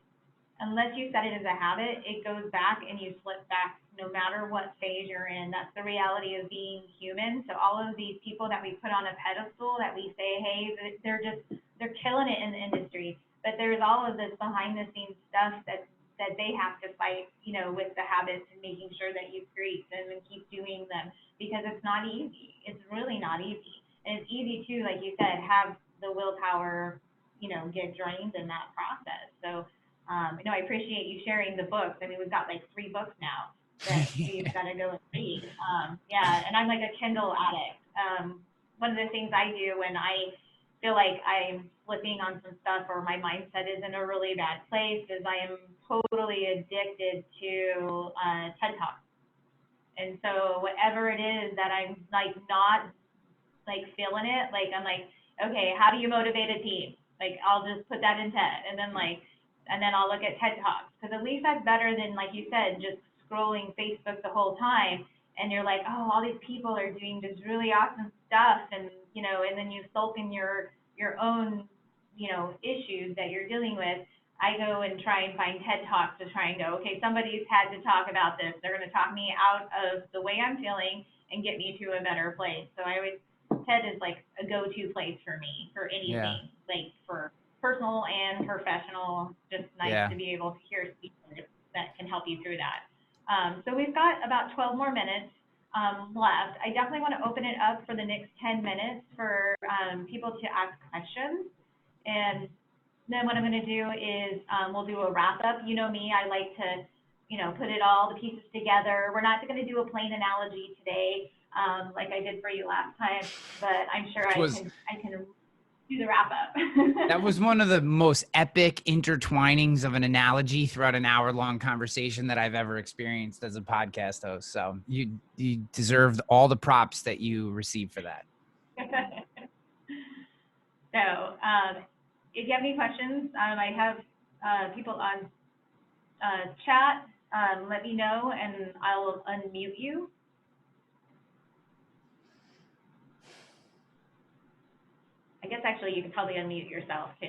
unless you set it as a habit, it goes back and you slip back no matter what phase you're in. That's the reality of being human. So all of these people that we put on a pedestal that we say, hey, they're killing it in the industry. But there's all of this behind the scenes stuff that they have to fight, you know, with the habits and making sure that you create them and keep doing them, because it's not easy. It's really not easy. And it's easy to, like you said, have the willpower, you know, get drained in that process. So, you know, I appreciate you sharing the books. I mean, we've got like 3 books now that we've got to go and read. Yeah, and I'm like a Kindle addict. One of the things I do when I feel like I'm slipping on some stuff or my mindset is in a really bad place is I am totally addicted to TED Talks. And so whatever it is that I'm like not like feeling it, like I'm like, okay, how do you motivate a team? Like I'll just put that in TED, and then I'll look at TED Talks, because at least that's better than, like you said, just scrolling Facebook the whole time. And you're like, oh, all these people are doing this really awesome stuff, and you know, and then you sulk in your own, you know, issues that you're dealing with. I go and try and find TED Talks to try and go, okay, somebody's had to talk about this. They're going to talk me out of the way I'm feeling and get me to a better place. So I always, TED is like a go-to place for me for anything, like for personal and professional. Just nice to be able to hear speakers that can help you through that. So we've got about 12 more minutes left. I definitely want to open it up for the next 10 minutes for people to ask questions. And then what I'm going to do is we'll do a wrap up. You know me, I like to, you know, put all the pieces together. We're not going to do a plain analogy today like I did for you last time, but I'm sure I can do the wrap up. That was one of the most epic intertwinings of an analogy throughout an hour-long conversation that I've ever experienced as a podcast host. So you deserved all the props that you received for that. So if you have any questions, I have people on chat. Let me know and I'll unmute you. I guess actually you could probably unmute yourself too.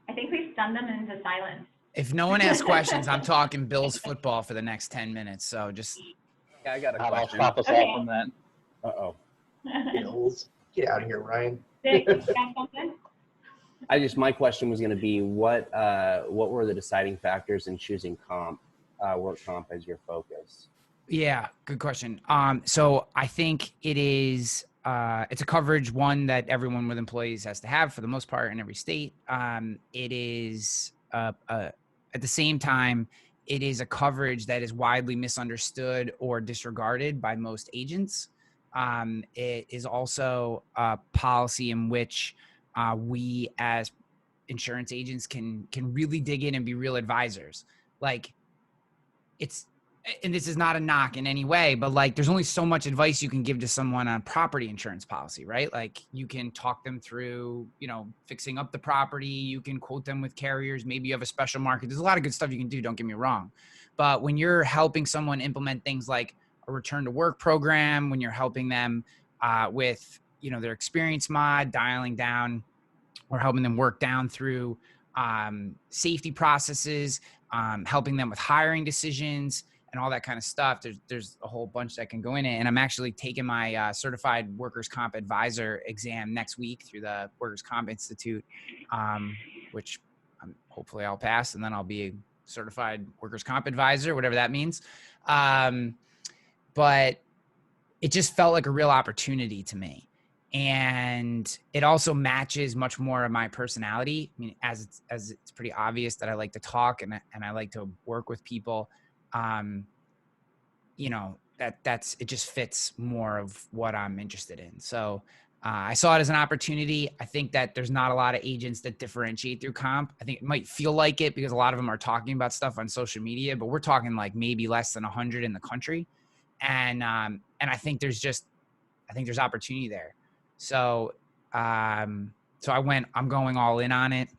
I think we've stunned them into silence. If no one asks questions, I'm talking Bills football for the next 10 minutes. So just. Yeah, I got a question. I'll stop us all from that. Uh-oh. Bills. Get out of here, Ryan. Dick, you got something? My question was going to be what were the deciding factors in choosing work comp as your focus? Yeah, good question. So I think it is, it's a coverage one that everyone with employees has to have for the most part in every state. It is, at the same time, it is a coverage that is widely misunderstood or disregarded by most agents. It is also a policy in which we as insurance agents can really dig in and be real advisors. Like and this is not a knock in any way, but like there's only so much advice you can give to someone on property insurance policy, right? Like you can talk them through, you know, fixing up the property. You can quote them with carriers. Maybe you have a special market. There's a lot of good stuff you can do. Don't get me wrong. But when you're helping someone implement things like a return to work program, when you're helping them with, their experience mod, dialing down or helping them work down through safety processes, helping them with hiring decisions and all that kind of stuff. There's a whole bunch that can go in it. And I'm actually taking my certified workers' comp advisor exam next week through the Workers' Comp Institute, which hopefully I'll pass, and then I'll be a certified workers' comp advisor, whatever that means. But it just felt like a real opportunity to me. And it also matches much more of my personality. I mean, as it's pretty obvious that I like to talk and I like to work with people. It just fits more of what I'm interested in. So I saw it as an opportunity. I think that there's not a lot of agents that differentiate through comp. I think it might feel like it because a lot of them are talking about stuff on social media, but we're talking like maybe less than 100 in the country. And I think there's opportunity there. So, I'm going all in on it.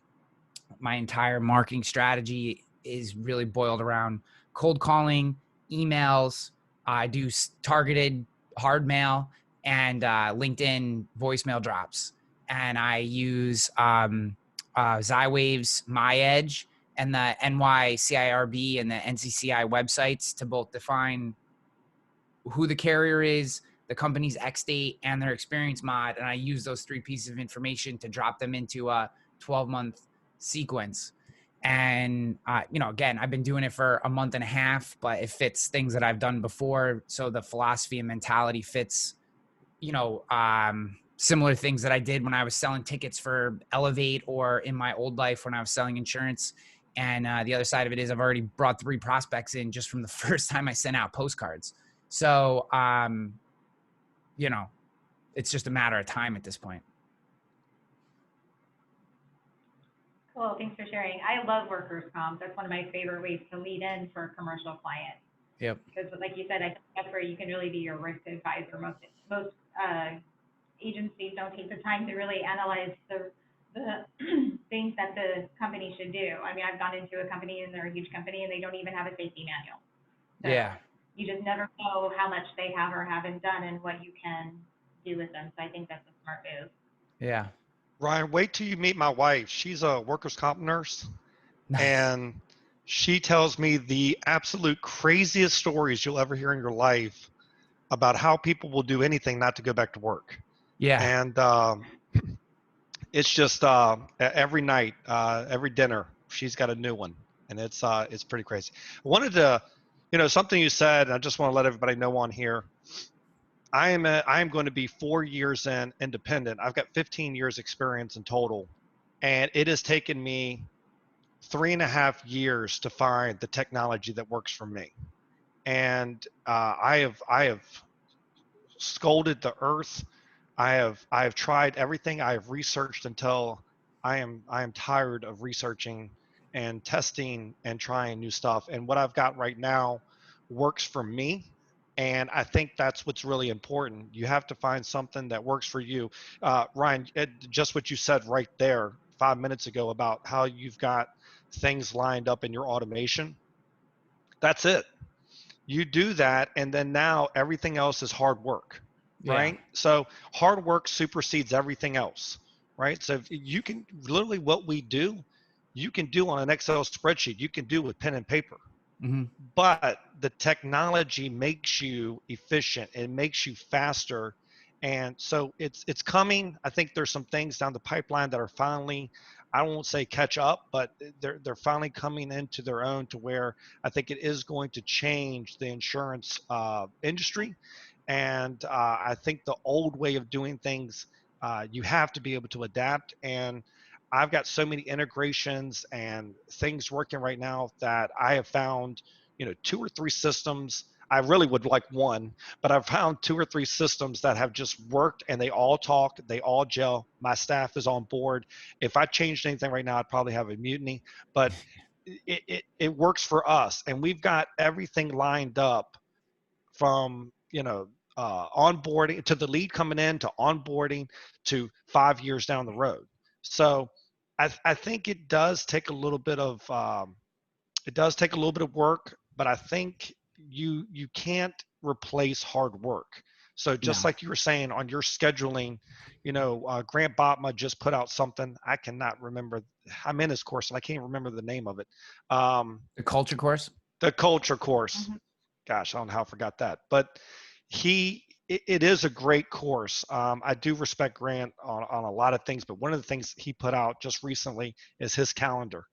My entire marketing strategy is really boiled around cold calling, emails. I do targeted hard mail and LinkedIn voicemail drops. And I use Zywave's MyEdge and the NYCIRB and the NCCI websites to both define who the carrier is, the company's X date, and their experience mod. And I use those 3 pieces of information to drop them into a 12-month sequence. And, again, I've been doing it for a month and a half, but it fits things that I've done before. So the philosophy and mentality fits, similar things that I did when I was selling tickets for Elevate or in my old life when I was selling insurance. And the other side of it is I've already brought 3 prospects in just from the first time I sent out postcards. So, it's just a matter of time at this point. Cool, thanks for sharing. I love workers' comp. That's one of my favorite ways to lead in for commercial clients. Yep. Because like you said, I think that's where you can really be your risk advisor. Most agencies don't take the time to really analyze the things that the company should do. I mean, I've gone into a company and they're a huge company and they don't even have a safety manual. So yeah. You just never know how much they have or haven't done and what you can do with them. So I think that's a smart move. Yeah. Ryan, wait till you meet my wife. She's a workers' comp nurse. Nice. And she tells me the absolute craziest stories you'll ever hear in your life about how people will do anything not to go back to work. Yeah. And it's just every night, every dinner, she's got a new one, and it's pretty crazy. I wanted to, something you said, and I just want to let everybody know on here. I am going to be 4 years in independent. I've got 15 years experience in total, and it has taken me 3.5 years to find the technology that works for me. And I have scolded the earth. I have tried everything. I have researched until I am tired of researching and testing and trying new stuff. And what I've got right now works for me. And I think that's what's really important. You have to find something that works for you. Ryan, just what you said right there 5 minutes ago about how you've got things lined up in your automation. That's it. You do that, and then now everything else is hard work, right? Yeah. So hard work supersedes everything else, right? So if you can literally what we do, you can do on an Excel spreadsheet. You can do with pen and paper. Mm-hmm. But the technology makes you efficient. It makes you faster. And so it's coming. I think there's some things down the pipeline that are finally, I won't say catch up, but they're finally coming into their own to where I think it is going to change the insurance industry. And I think the old way of doing things, you have to be able to adapt. And I've got so many integrations and things working right now that I have found, 2 or 3 systems. I really would like one, but I've found 2 or 3 systems that have just worked, and they all talk, they all gel. My staff is on board. If I changed anything right now, I'd probably have a mutiny, but it works for us. And we've got everything lined up from, onboarding to the lead coming in to onboarding to 5 years down the road. So I think it does take a little bit of work, but I think you can't replace hard work. So just No. like you were saying on your scheduling, Grant Botma just put out something. I cannot remember. I'm in his course and I can't remember the name of it. The culture course. The culture course. Mhm. Gosh, I don't know how I forgot that. But it is a great course. I do respect Grant on a lot of things, but one of the things he put out just recently is his calendar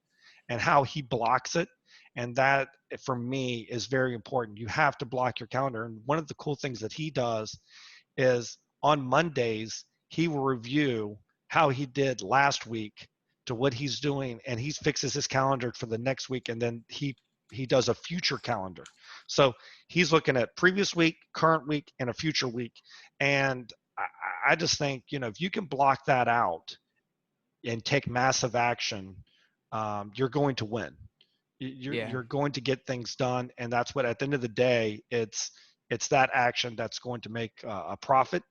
and how he blocks it. And that, for me, is very important. You have to block your calendar. And one of the cool things that he does is on Mondays, he will review how he did last week to what he's doing, and he fixes his calendar for the next week, and then he does a future calendar. So he's looking at previous week, current week, and a future week. And I just think, if you can block that out and take massive action, you're going to win. You're going to get things done, and that's what, at the end of the day, it's that action that's going to make a profit.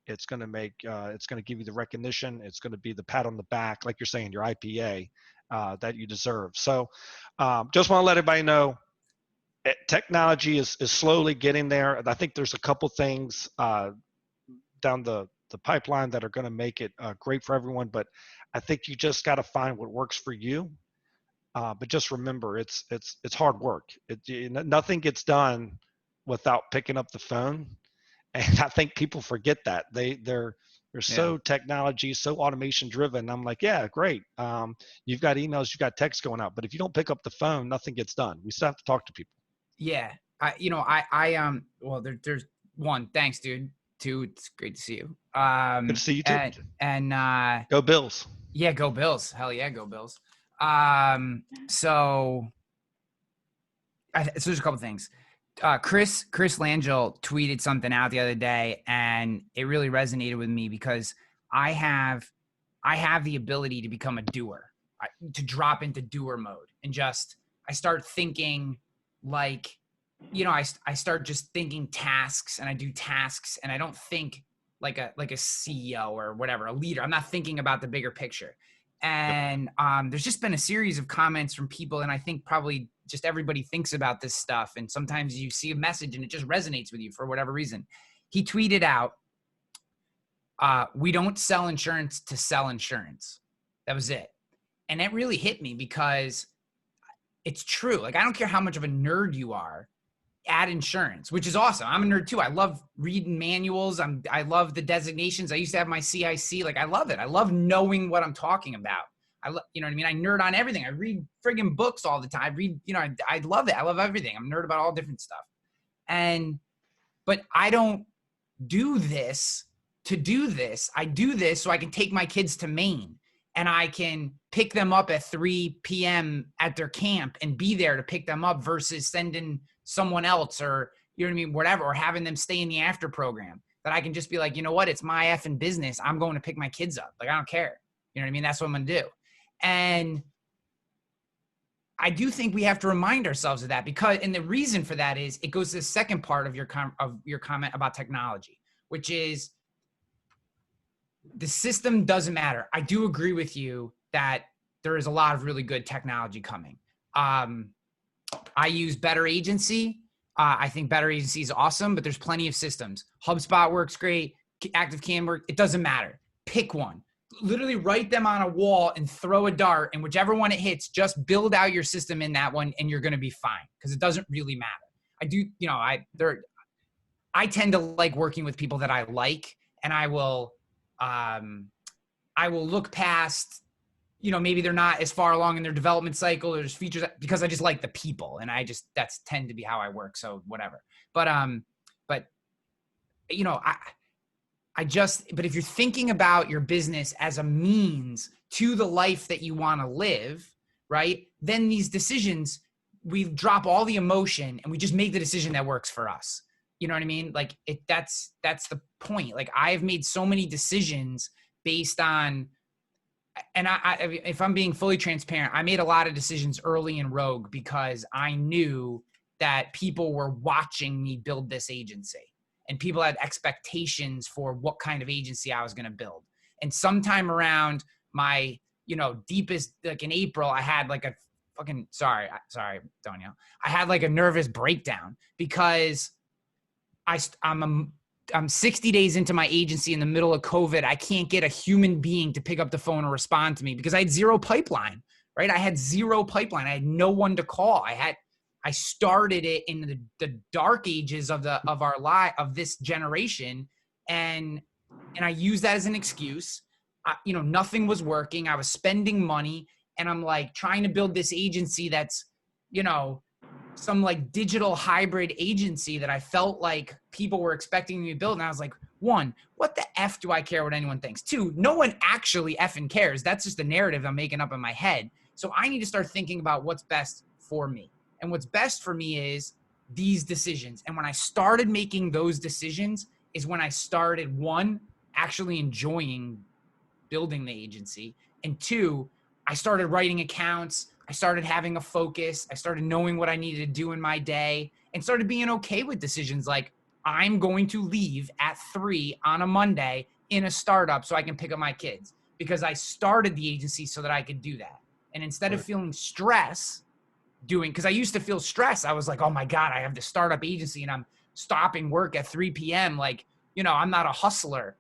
It's going to give you the recognition. It's going to be the pat on the back, like you're saying, your IPA that you deserve. So just want to let everybody know, technology is slowly getting there. And I think there's a couple things down the pipeline that are going to make it great for everyone. But I think you just got to find what works for you. But just remember, it's hard work. Nothing gets done without picking up the phone, and I think people forget that. They're so technology, so automation driven. I'm like, yeah, great. You've got emails, you've got texts going out, but if you don't pick up the phone, nothing gets done. We still have to talk to people. Yeah. Well, there's one, thanks, dude. Two, it's great to see you. Good to see you too. And Go Bills. Yeah, go Bills. Hell yeah, go Bills. So there's a couple things. Chris Langell tweeted something out the other day, and it really resonated with me because I have the ability to become a doer, to drop into doer mode, and I start thinking like, I start just thinking tasks, and I do tasks, and I don't think like a CEO or whatever, a leader. I'm not thinking about the bigger picture. And there's just been a series of comments from people, and I think probably just everybody thinks about this stuff, and sometimes you see a message and it just resonates with you for whatever reason. He tweeted out, we don't sell insurance to sell insurance. That was it. And that really hit me because it's true. Like, I don't care how much of a nerd you are at insurance, which is awesome. I'm a nerd too. I love reading manuals. I love the designations. I used to have my CIC. Like, I love it. I love knowing what I'm talking about. You know what I mean? I nerd on everything. I read friggin' books all the time. I read, I love it. I love everything. I'm a nerd about all different stuff. But I don't do this to do this. I do this so I can take my kids to Maine, and I can pick them up at 3 p.m. at their camp and be there to pick them up versus sending someone else, or, you know what I mean, whatever, or having them stay in the after program. That I can just be like, you know what, it's my effing business. I'm going to pick my kids up. Like, I don't care. You know what I mean? That's what I'm going to do. And I do think we have to remind ourselves of that, because, and the reason for that is, it goes to the second part of your comment about technology, which is the system doesn't matter. I do agree with you that there is a lot of really good technology coming. I use Better Agency. I think Better Agency is awesome, but there's plenty of systems. HubSpot works great. ActiveCam works. It doesn't matter. Pick one. Literally write them on a wall and throw a dart, and whichever one it hits, just build out your system in that one, and you're going to be fine, because it doesn't really matter. I do, I tend to like working with people that I like, and I will look past, maybe they're not as far along in their development cycle, or there's features, because I just like the people, and that's tend to be how I work. So whatever. But but if you're thinking about your business as a means to the life that you want to live, right? Then these decisions, we drop all the emotion and we just make the decision that works for us. You know what I mean? Like, that's the point. Like, I've made so many decisions based on, and if I'm being fully transparent, I made a lot of decisions early in Rogue because I knew that people were watching me build this agency, and people had expectations for what kind of agency I was going to build. And sometime around my, deepest, like in April, I had like a fucking, sorry, Danielle. I had like a nervous breakdown because I'm I'm 60 days into my agency in the middle of COVID. I can't get a human being to pick up the phone or respond to me because I had zero pipeline, right? I had zero pipeline. I had no one to call. I started it in the dark ages of our life of this generation. And I used that as an excuse. Nothing was working. I was spending money, and I'm like trying to build this agency that's, some like digital hybrid agency that I felt like people were expecting me to build. And I was like, one, what the F do I care what anyone thinks? Two, no one actually effing cares. That's just the narrative I'm making up in my head. So I need to start thinking about what's best for me. And what's best for me is these decisions. And when I started making those decisions is when I started, one, actually enjoying building the agency. And two, I started writing accounts. I started having a focus. I started knowing what I needed to do in my day and started being okay with decisions like I'm going to leave at 3 on a Monday in a startup so I can pick up my kids because I started the agency so that I could do that. And instead of feeling stress because I used to feel stress, I was like, oh my God, I have this startup agency and I'm stopping work at 3 p.m. Like, I'm not a hustler.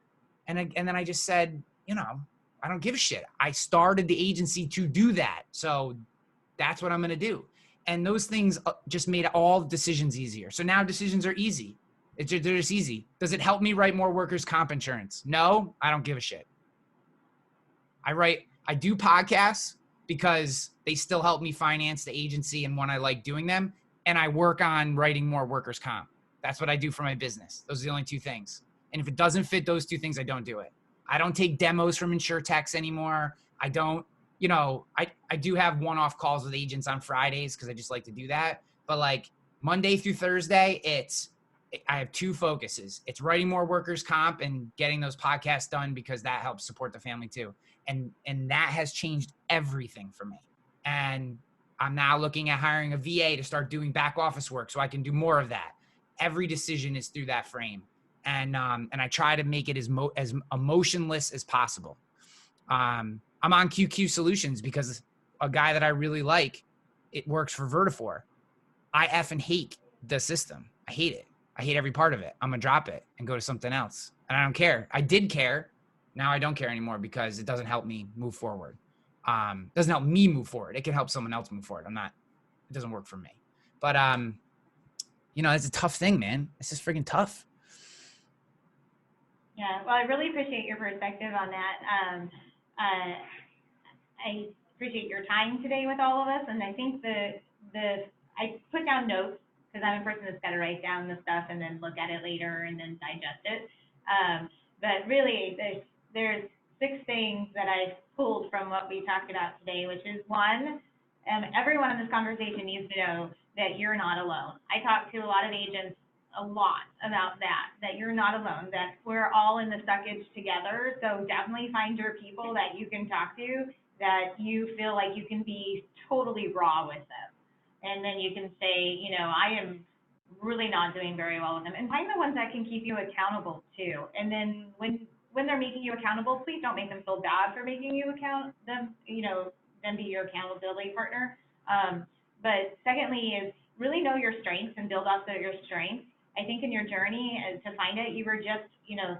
And then I just said, I don't give a shit. I started the agency to do that. So that's what I'm going to do. And those things just made all decisions easier. So now decisions are easy. They're just easy. Does it help me write more workers' comp insurance? No, I don't give a shit. I do podcasts because they still help me finance the agency and when I like doing them. And I work on writing more workers' comp. That's what I do for my business. Those are the only two things. And if it doesn't fit those two things, I don't do it. I don't take demos from InsurTechs anymore. I don't, I do have one-off calls with agents on Fridays because I just like to do that. But like Monday through Thursday, I have two focuses. It's writing more workers' comp and getting those podcasts done because that helps support the family too. And that has changed everything for me. And I'm now looking at hiring a VA to start doing back office work so I can do more of that. Every decision is through that frame. And I try to make it as emotionless as possible. I'm on QQ Solutions because a guy that I really like, it works for Vertifor. I effing hate the system. I hate it. I hate every part of it. I'm going to drop it and go to something else. And I don't care. I did care. Now I don't care anymore because it doesn't help me move forward. It doesn't help me move forward. It can help someone else move forward. It doesn't work for me. But, it's a tough thing, man. It's just freaking tough. Yeah, well, I really appreciate your perspective on that. I appreciate your time today with all of us, and I think I put down notes because I'm a person that's got to write down the stuff and then look at it later and then digest it. But really, there's 6 things that I pulled from what we talked about today, which is one, everyone in this conversation needs to know that you're not alone. I talk to a lot of agents a lot about that you're not alone, that we're all in the suckage together. So definitely find your people that you can talk to, that you feel like you can be totally raw with them. And then you can say, I am really not doing very well with them. And find the ones that can keep you accountable too. And then when they're making you accountable, please don't make them feel bad for making you them be your accountability partner. But secondly is really know your strengths and build off your strengths. I think in your journey to find it, you were just,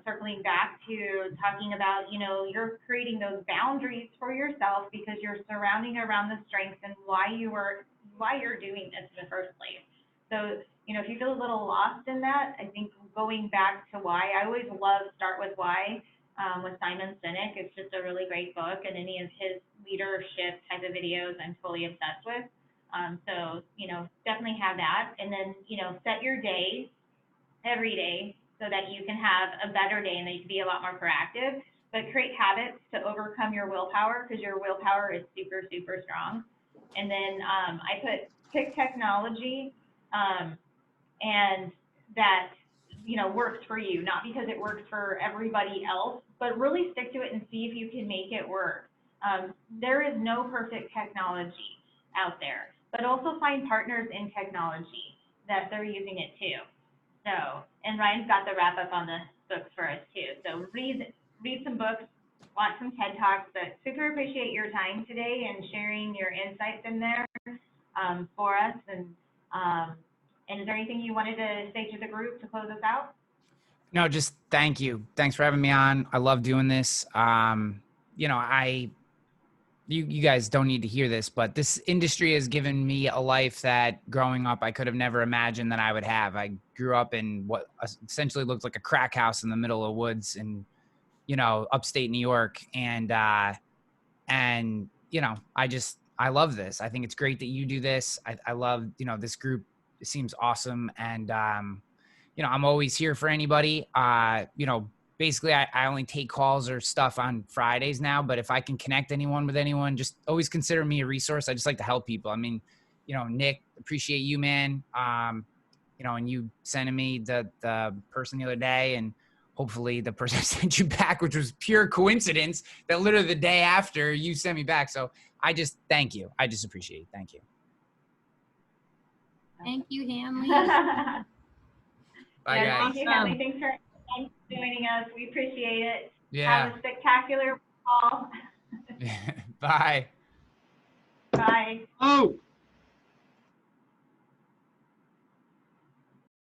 circling back to talking about, you're creating those boundaries for yourself because you're surrounding around the strengths and why you're doing this in the first place. So, if you feel a little lost in that, I think going back to why, I always love Start With Why with Simon Sinek. It's just a really great book, and any of his leadership type of videos I'm totally obsessed with. So, definitely have that. And then, set your day every day so that you can have a better day and that you can be a lot more proactive, but create habits to overcome your willpower because your willpower is super, super strong. And then I pick technology and that, works for you, not because it works for everybody else, but really stick to it and see if you can make it work. There is no perfect technology out there, but also find partners in technology that they're using it too. So, and Ryan's got the wrap up on the books for us too. So read some books, watch some TED Talks, but super appreciate your time today and sharing your insights in there for us. And is there anything you wanted to say to the group to close us out? No, just thank you. Thanks for having me on. I love doing this. You know, you guys don't need to hear this, but this industry has given me a life that growing up I could have never imagined that I would have. I grew up in what essentially looked like a crack house in the middle of woods in, you know, upstate New York. And, you know, I love this. I think it's great that you do this. I love, you know, this group. It seems awesome. And, you know, I'm always here for anybody. You know, basically I only take calls or stuff on Fridays now, but if I can connect anyone with anyone, just always consider me a resource. I just like to help people. I mean, you know, Nick, appreciate you, man. You know, and you sending me the person the other day, and hopefully the person sent you back, which was pure coincidence that literally the day after you sent me back. So I just thank you. I just appreciate it. Thank you. Thank you, Hanley. Bye, Yeah, guys. thank you, Hanley. Thanks for joining us. We appreciate it. Yeah. Have a spectacular fall. Bye. Bye. Oh.